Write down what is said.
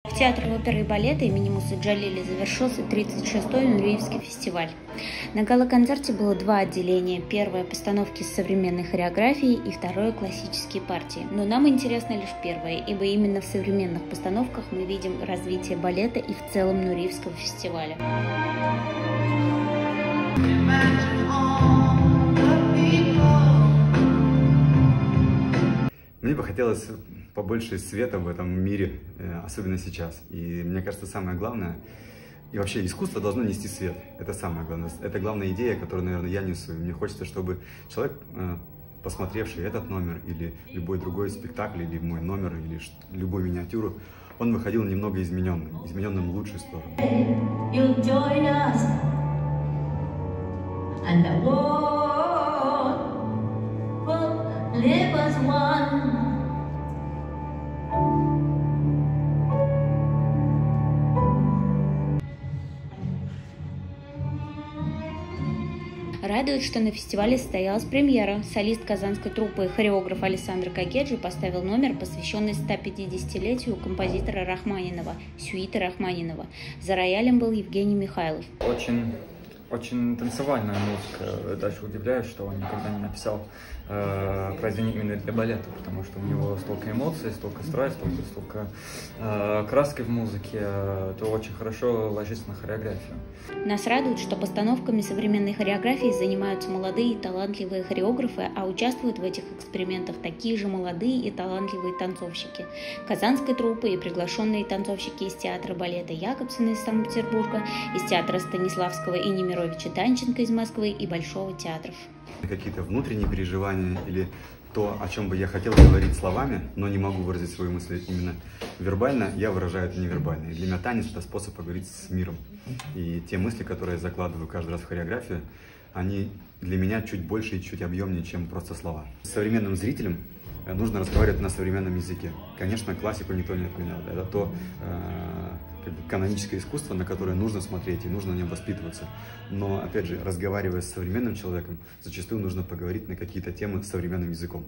В Театре оперы и балета имени Мусы Джалили завершился 36-й Нуриевский фестиваль. На гала-концерте было два отделения. Первое – постановки с современной хореографией и второе – классические партии. Но нам интересно лишь первое, ибо именно в современных постановках мы видим развитие балета и в целом Нуриевского фестиваля. Мне бы хотелось побольше света в этом мире, особенно сейчас. И мне кажется, самое главное, и вообще искусство должно нести свет. Это самое главное. Это главная идея, которую, наверное, я несу. Мне хочется, чтобы человек, посмотревший этот номер, или любой другой спектакль, или мой номер, или любую миниатюру, он выходил немного измененным в лучшую сторону. Радует, что на фестивале состоялась премьера. Солист казанской труппы и хореограф Александр Кагеджи поставил номер, посвященный 150-летию композитора Рахманинова, сюиты Рахманинова. За роялем был Евгений Михайлов. Очень танцевальная музыка. Даже удивляюсь, что он никогда не написал произведение именно для балета, потому что у него столько эмоций, столько страсти, столько краски в музыке, то очень хорошо ложится на хореографию. Нас радует, что постановками современной хореографии занимаются молодые и талантливые хореографы, а участвуют в этих экспериментах такие же молодые и талантливые танцовщики. Казанской труппы и приглашенные танцовщики из театра балета Якобсона из Санкт-Петербурга, из театра Станиславского и Немировича Данченко из Москвы и Большого театров. Какие-то внутренние переживания или то, о чем бы я хотел говорить словами, но не могу выразить свои мысли именно вербально, я выражаю это невербально. И для меня танец – это способ поговорить с миром. И те мысли, которые я закладываю каждый раз в хореографию, они для меня чуть больше и чуть объемнее, чем просто слова. С современным зрителем нужно разговаривать на современном языке. Конечно, классику никто не отменял. Это то каноническое искусство, на которое нужно смотреть и нужно на нем воспитываться. Но, опять же, разговаривая с современным человеком, зачастую нужно поговорить на какие-то темы современным языком.